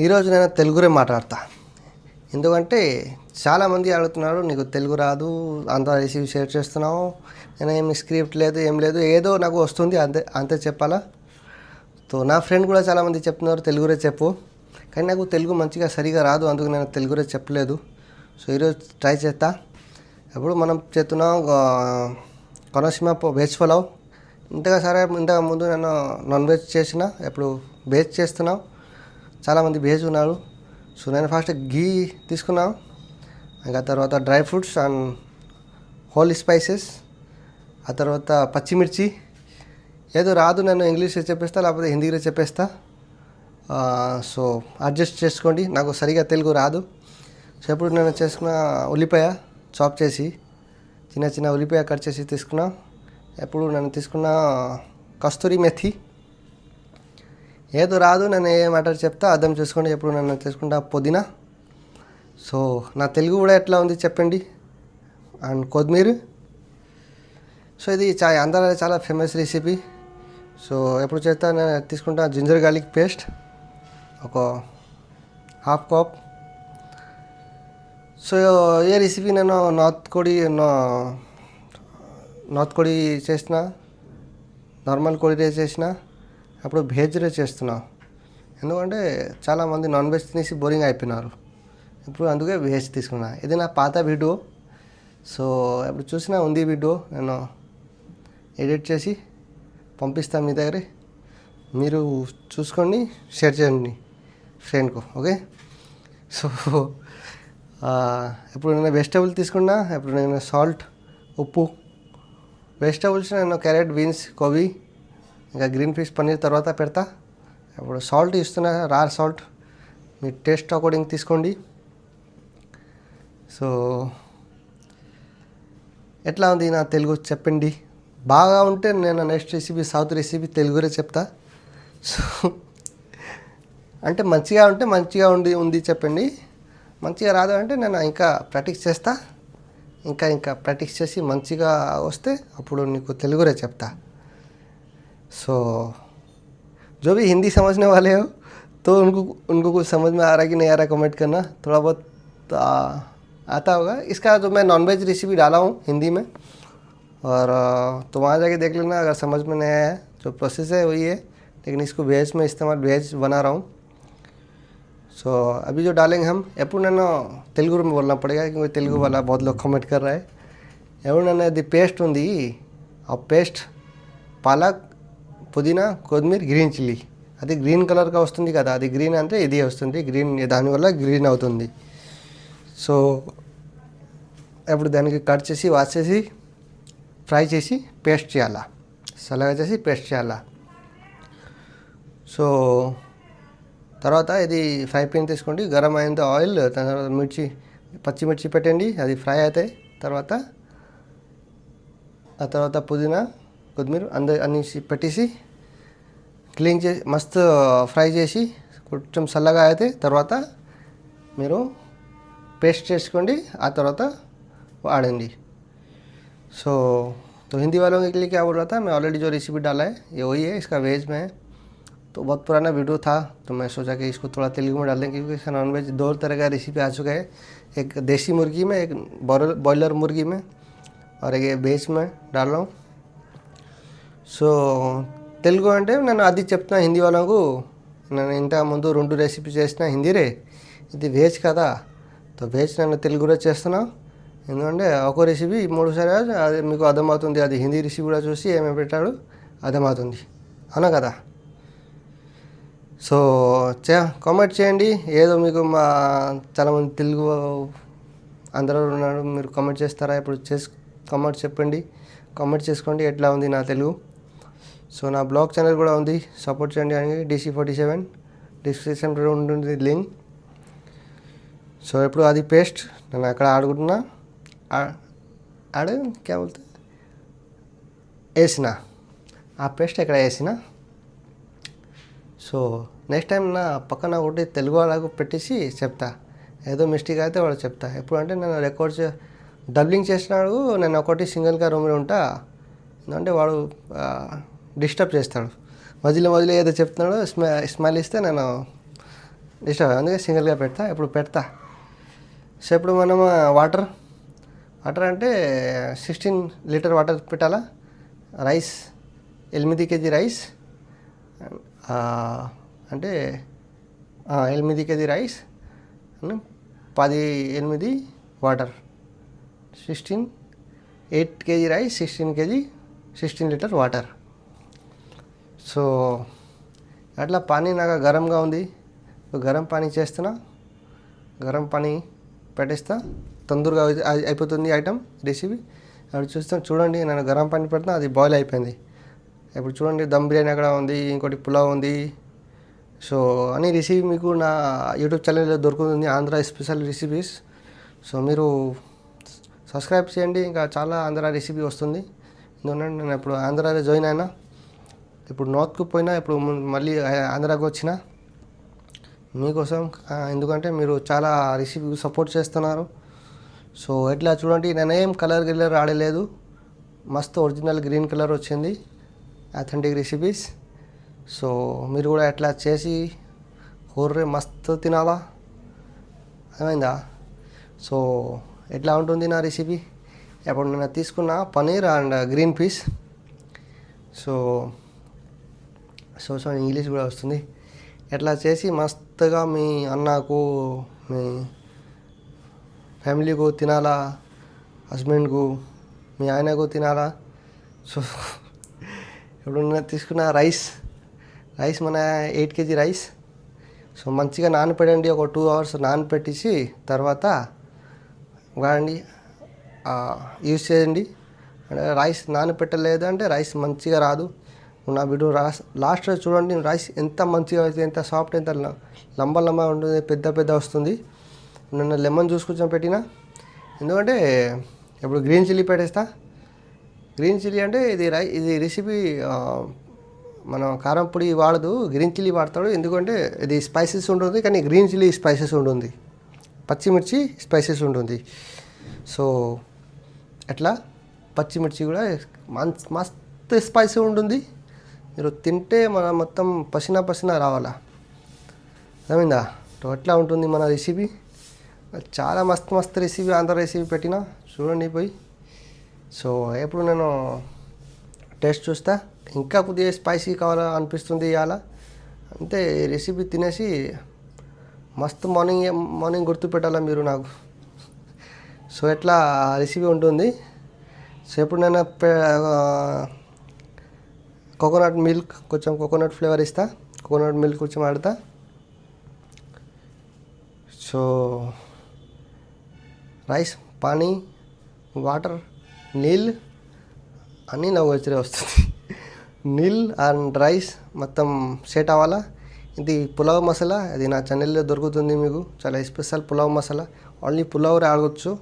ఈరోజు నేను తెలుగులో మాట్లాడతా. ఎందుకంటే చాలామంది అడుగుతున్నారు, నీకు తెలుగు రాదు, అంత రెసిపీ షేర్ చేస్తున్నావు, నేను ఏమి స్క్రిప్ట్ లేదు, ఏం లేదు, ఏదో నాకు వస్తుంది అంతే అంతే చెప్పాలా. సో నా ఫ్రెండ్ కూడా చాలామంది చెప్తున్నారు తెలుగులో చెప్పు, కానీ నాకు తెలుగు మంచిగా సరిగా రాదు, అందుకు నేను తెలుగులో చెప్పలేదు. సో ఈరోజు ట్రై చేస్తా. ఎప్పుడు మనం చేస్తున్నాం కొనసీమ వెజ్ పులావ్. ఇంతకు ముందు నేను నాన్ వెజ్ చేసిన, ఎప్పుడు వెజ్ చేస్తున్నాం. చాలామంది వెజ్ ఉన్నారు. సో నేను ఫస్ట్ ఘీ తీసుకున్నాను, ఇంకా తర్వాత dry fruits and whole spices, ఆ తర్వాత పచ్చిమిర్చి. ఏదో రాదు నేను ఇంగ్లీష్లో చెప్పేస్తా, లేకపోతే హిందీలో చెప్పేస్తా. సో అడ్జస్ట్ చేసుకోండి, నాకు సరిగా తెలుగు రాదు. సో ఇప్పుడు నేను చేసుకున్న ఉల్లిపాయ చాప్ చేసి, చిన్న చిన్న ఉల్లిపాయ కట్ చేసి తీసుకున్నా. ఎప్పుడు నేను తీసుకున్న కస్తూరి మెథి. ఏదో రాదు, నేను ఏ మ్యాటర్ చెప్తా అర్థం చేసుకోండి. ఎప్పుడు నేను తీసుకుంటా పుదీనా. సో నా తెలుగు కూడా ఎట్లా ఉంది చెప్పండి. అండ్ కొత్తిమీర. సో ఇది అందరూ చాలా ఫేమస్ రెసిపీ. సో ఎప్పుడు చేస్తా నేను తీసుకుంటా జింజర్ గార్లిక్ పేస్ట్ ఒక హాఫ్ కప్. సో ఏ రెసిపీ నేను నార్త్ కోడి చేసిన, నార్మల్ కోడి చేసిన, అప్పుడు వెజ్లో చేస్తున్నా. ఎందుకంటే చాలామంది నాన్ వెజ్ తినేసి బోరింగ్ అయిపోయినారు, ఇప్పుడు అందుకే వెజ్ తీసుకున్నా. ఇది నా పాత వీడియో. సో ఇప్పుడు చూసినా ఉంది వీడియో, నేను ఎడిట్ చేసి పంపిస్తాను మీ దగ్గర, మీరు చూసుకోండి, షేర్ చేయండి ఫ్రెండ్కు. ఓకే. సో ఇప్పుడు నేను వెజిటబుల్ తీసుకున్నా. ఇప్పుడు నేను సాల్ట్, ఉప్పు, వెజిటబుల్స్ నేను క్యారెట్, బీన్స్, కోబీ, ఇంకా గ్రీన్ పీస్, పన్నీర్ తర్వాత పెడతా. ఇప్పుడు సాల్ట్ ఇస్తున్నా, రా సాల్ట్ మీ టేస్ట్ అకార్డింగ్ తీసుకోండి. సో ఎట్లా ఉంది నా తెలుగు చెప్పండి. బాగా ఉంటే నేను నెక్స్ట్ రెసిపీ సౌత్ రెసిపీ తెలుగులో చెప్తా. సో అంటే మంచిగా ఉంటే మంచిగా ఉంది చెప్పండి, మంచిగా రాదు అంటే నేను ఇంకా ప్రాక్టీస్ చేస్తా. ఇంకా ప్రాక్టీస్ చేసి మంచిగా వస్తే అప్పుడు నీకు తెలుగులో చెప్తా. सो जो भी हिंदी समझने वाले हो तो उनको कुछ समझ में आ रहा है कि नहीं आ रहा, कमेंट करना. थोड़ा बहुत आता होगा. इसका जो मैं नॉनवेज रेसिपी डाला हूँ हिंदी में, और तो वहाँ जाके देख लेना अगर समझ में नहीं आया. जो प्रोसेस है वही है, लेकिन इसको वेज में वेज बना रहा हूँ. सो अभी जो डालेंगे हम, एప్పుడు నేను తెలుగు में बोलना पड़ेगा क्योंकि తెలుగు वाला बहुत लोग कमेंट कर रहा है. एప్పుడు నేను అది పేస్ట్ ఉంది, ఆ పేస్ట్ పాలక్, పుదీనా, కొత్తిమీర, గ్రీన్ చిల్లీ, అది గ్రీన్ కలర్గా వస్తుంది కదా, అది గ్రీన్ అంటే ఇది వస్తుంది గ్రీన్, దానివల్ల గ్రీన్ అవుతుంది. సో ఇప్పుడు దానికి కట్ చేసి వాష్ చేసి ఫ్రై చేసి పేస్ట్ చేయాలా, సలగా చేసి పేస్ట్ చేయాలా. సో తర్వాత ఇది ఫ్రై పాన్ తీసుకోండి, గరం అయిన ఆయిల్, తర్వాత పచ్చిమిర్చి పెట్టండి, అది ఫ్రై అవుతాయి. ఆ తర్వాత పుదీనా, కొత్తిమీర అన్నీ పెట్టేసి క్లీన్ చేసి మస్తు ఫ్రై చేసి కొంచెం చల్లగా అయితే తర్వాత మీరు పేస్ట్ చేసుకోండి, ఆ తర్వాత వాడండి. सो तो हिंदी वालों के लिए क्या बोल रहा था, मैं ऑलरेडी जो रेसिपी डाला है ये वही है, इसका वेज में है. तो बहुत पुराना वीडियो था, तो मैं सोचा कि इसको थोड़ा तेलुगु में डाल दें, क्योंकि इसका नॉन वेज दो तरह का रेसिपी आ चुका है. एक देसी मुर्गी में, एक बॉयलर मुर्गी में, और एक वेज में डाल रहा हूँ. సో తెలుగు అంటే నేను అది చెప్తున్నా హిందీ వాళ్ళకు. నేను ఇంతకు ముందు 2 రెసిపీ చేసిన హిందీరే, ఇది వెజ్ కదా, తో వెజ్ నేను తెలుగులో చేస్తున్నా. ఎందుకంటే ఒక రెసిపీ 3 సార్లు అది మీకు అర్థమవుతుంది, అది హిందీ రెసిపీ కూడా చూసి ఏమేమి పెట్టాడు అర్థమవుతుంది, అవునా కదా. సో కామెంట్ చేయండి, ఏదో మీకు మా చాలామంది తెలుగు అందరూ ఉన్నారు, మీరు కామెంట్ చేస్తారా, ఇప్పుడు కామెంట్ చెప్పండి, కామెంట్ చేసుకోండి ఎట్లా ఉంది నా తెలుగు. సో నా బ్లాగ్ ఛానల్ కూడా ఉంది, సపోర్ట్ చేయండి అని DC47 డిస్క్రిప్షన్లో ఉంటుంది లింక్. సో ఇప్పుడు అది పేస్ట్ నేను అక్కడ ఆడుకుంటున్నా, క్యా బోల్తే వేసిన ఆ పేస్ట్ ఎక్కడ వేసిన. సో నెక్స్ట్ టైం నా పక్కన ఒకటి తెలుగు వాళ్ళకు పెట్టేసి చెప్తా, ఏదో మిస్టేక్ అయితే వాడు చెప్తా. ఎప్పుడు అంటే నేను డబ్లింగ్ చేసినాడు, నేను ఒకటి సింగిల్గా రూమ్లో ఉంటా, ఎందుకంటే వాడు డిస్టర్బ్ చేస్తాడు, మధ్యలో ఏదో చెప్తున్నాడు, స్మైల్ ఇస్తే నేను డిస్టర్బ్ అందుకే సింగిల్గా పెడతా. ఇప్పుడు పెడతా. సో ఇప్పుడు మనం వాటర్ అంటే 16 లీటర్ వాటర్ పెట్టాలా. రైస్ 8 కేజీ రైస్ అంటే 8 KG rice 8 water 8 KG rice 16 litre water. So అట్లా పానీ నాకు గరంగా ఉంది. గరం పానీ చేస్తున్నా. గరం పానీ పెట్టేస్తా. తొందరగా అయిపోతుంది ఐటమ్ రెసిపీ. అప్పుడు చూస్తాం చూడండి, నేను గరం పానీ పెడతా, అది బాయిల్ అయిపోయింది. ఇప్పుడు చూడండి దమ్ బిర్యానీ అక్కడ ఉంది, ఇంకోటి పులావ్ ఉంది. సో అన్ని రెసిపీ మీకు నా యూట్యూబ్ ఛానల్లో దొరుకుతుంది, ఆంధ్ర స్పెషల్ రెసిపీస్. సో మీరు సబ్స్క్రైబ్ చేయండి, ఇంకా చాలా ఆంధ్ర రెసిపీ వస్తుంది. ఎందుకంటే నేను ఇప్పుడు ఆంధ్రాలో జాయిన్ అయినా, ఇప్పుడు నార్త్కు పోయినా, ఇప్పుడు మళ్ళీ ఆంధ్రాకి వచ్చిన మీకోసం. ఎందుకంటే మీరు చాలా రెసిపీ సపోర్ట్ చేస్తున్నారు. సో ఎట్లా చూడండి, నేనేం కలర్ గిల్లర్ ఆడలేదు, మస్తు ఒరిజినల్ గ్రీన్ కలర్ వచ్చింది, అథెంటిక్ రెసిపీస్. సో మీరు కూడా ఎట్లా చేసి హోర్రే మస్తు తినాలా, అర్థమైందా? సో ఎట్లా ఉంటుంది నా రెసిపీ? ఇప్పుడు నేను తీసుకున్న paneer and green peas. So English కూడా వస్తుంది. ఎట్లా చేసి మస్తుగా మీ అన్నకు, మీ ఫ్యామిలీకు తినాలా, హస్బెండ్కు, మీ ఆయనకు తినాలా. సో ఇప్పుడు నేను తీసుకున్న రైస్ మన 8 కేజీ రైస్. సో మంచిగా నానపెట్టండి, ఒక 2 అవర్స్ నానపెట్టేసి తర్వాత వాడండి, యూజ్ చేయండి. రైస్ నానపెట్టలేదు అంటే రైస్ మంచిగా రాదు. నా వీడియో లాస్ట్లో చూడండి, రైస్ ఎంత మంచిగా అవుతుంది, ఎంత సాఫ్ట్, ఎంత లంబ ఉంటుంది, పెద్ద వస్తుంది. నిన్న లెమన్ జ్యూస్ కొంచెం పెట్టిన, ఎందుకంటే ఇప్పుడు గ్రీన్ చిల్లీ పెట్టేస్తా. గ్రీన్ చిల్లీ అంటే ఇది రెసిపీ మనం కారం పొడి వాడదు, గ్రీన్ చిల్లీ వాడతాడు. ఎందుకంటే ఇది స్పైసెస్ ఉంటుంది, కానీ గ్రీన్ చిల్లీ స్పైసెస్ ఉంటుంది, పచ్చిమిర్చి స్పైసెస్ ఉంటుంది. సో ఎట్లా పచ్చిమిర్చి కూడా మస్తు స్పైసీ ఉంటుంది. మీరు తింటే మన మొత్తం పసినా రావాలా, అర్థమైందా? ఎట్లా ఉంటుంది మన రెసిపీ? చాలా మస్తు రెసిపీ, ఆంధ్ర రెసిపీ పెట్టిన చూడండి పోయి. సో ఎప్పుడు నేను టేస్ట్ చూస్తా, ఇంకా కొద్దిగా స్పైసీ కావాలా అనిపిస్తుంది ఇవాళ, అంతే. రెసిపీ తినేసి మస్తు మార్నింగ్ గుర్తు పెట్టాలా మీరు నాకు. సో ఎట్లా రెసిపీ ఉంటుంది. సో ఇప్పుడు నేను కోకోనట్ మిల్క్, కొంచెం కోకోనట్ ఫ్లేవర్ ఇస్తా, కోకోనట్ మిల్క్ కొంచెం ఆడతా. సో రైస్, పానీ, వాటర్, నీళ్ళు అన్నీ నాకు వస్తుంది. నీల్ అండ్ రైస్ మొత్తం సెట్ అవ్వాలా. ఇది పులావ్ మసాలా, అది నా ఛానల్లో దొరుకుతుంది మీకు, చాలా స్పెషల్ పులావ్ మసాలా. ఓన్లీ పులావ్ ఆడవచ్చు.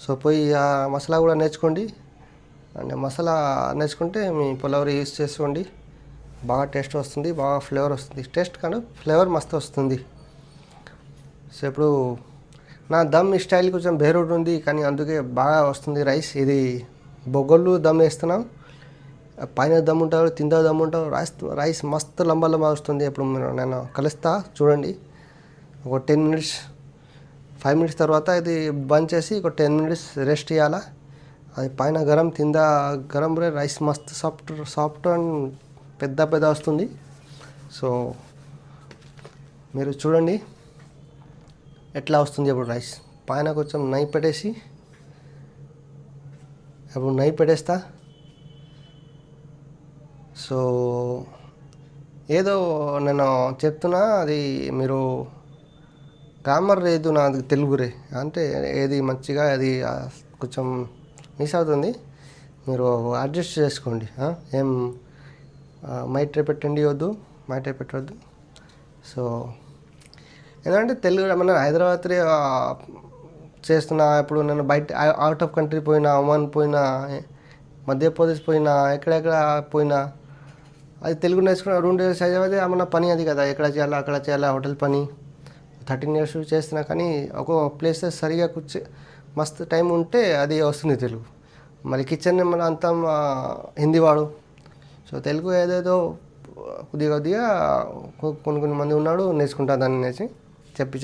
సో పోయి ఆ మసాలా కూడా నేర్చుకోండి. అండ్ మసాలా నేర్చుకుంటే మీ పులావ్ యూస్ చేసుకోండి, బాగా టేస్ట్ వస్తుంది, బాగా ఫ్లేవర్ వస్తుంది. టేస్ట్ కానీ ఫ్లేవర్ మస్తు వస్తుంది. సో ఇప్పుడు నా దమ్ స్టైల్ కొంచెం వేరే ఉంటుంది, కానీ అందుకే బాగా వస్తుంది రైస్. ఇది బొగ్గలు దమ్ వేస్తున్నాం, పైన దమ్ ఉంటారు, కింద దమ్ ఉంటారు. రైస్ మస్తు లంబ వస్తుంది. ఇప్పుడు నేను కలుస్తా చూడండి. ఒక 10 మినిట్స్ 5 మినిట్స్ తర్వాత ఇది బంద్ చేసి ఒక 10 మినిట్స్ రెస్ట్ ఇవ్వాలా. అది పైన గరం, కింద గరం, రైస్ మస్తు సాఫ్ట్ అండ్ పెద్ద వస్తుంది. సో మీరు చూడండి ఎట్లా వస్తుంది. ఇప్పుడు రైస్ పైన కొంచెం నెయ్యి పెట్టేసి, ఇప్పుడు నెయ్యి పెట్టేస్తా. సో ఏదో నేను చెప్తున్నా, అది మీరు గ్రామర్ లేదు నాది తెలుగురే, అంటే ఏది మంచిగా అది కొంచెం మిస్ అవుతుంది, మీరు అడ్జస్ట్ చేసుకోండి. ఏం మైట్రే పెట్టండి వద్దు, మైట్రే పెట్టవద్దు. సో ఎందుకంటే తెలుగు మన హైదరాబాద్ చేస్తున్నా. ఇప్పుడు నేను బయట అవుట్ ఆఫ్ కంట్రీ పోయినా, ఒమాన్ పోయినా, మధ్యప్రదేశ్ పోయినా, ఎక్కడెక్కడ పోయినా, అది తెలుగు నేర్చుకున్న 2 డేస్ చదివేది మన పని అది కదా, ఎక్కడ చేయాలా అక్కడ చేయాలా, హోటల్ పని 13 ఇయర్స్ చేస్తున్నా. కానీ ఒక ప్లేసెస్ సరిగా మస్తు టైం ఉంటే అది వస్తుంది తెలుగు. మరి కిచెన్ మన అంతా హిందీ వాడు. సో తెలుగు ఏదేదో కొద్దిగా కొన్ని మంది ఉన్నాడు నేర్చుకుంటా దాన్ని అనేసి.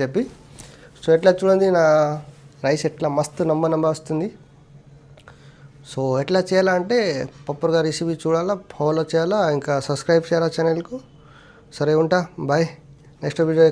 చెప్పి సో ఎట్లా చూడండి నా రైస్ ఎట్లా మస్తు నంబర్ వస్తుంది. సో ఎట్లా చేయాలంటే పప్పుగా రెసిపీ చూడాలా, ఫాలో చేయాలా, ఇంకా సబ్స్క్రైబ్ చేయాలా ఛానల్కు. సరే ఉంటా, బాయ్. Next video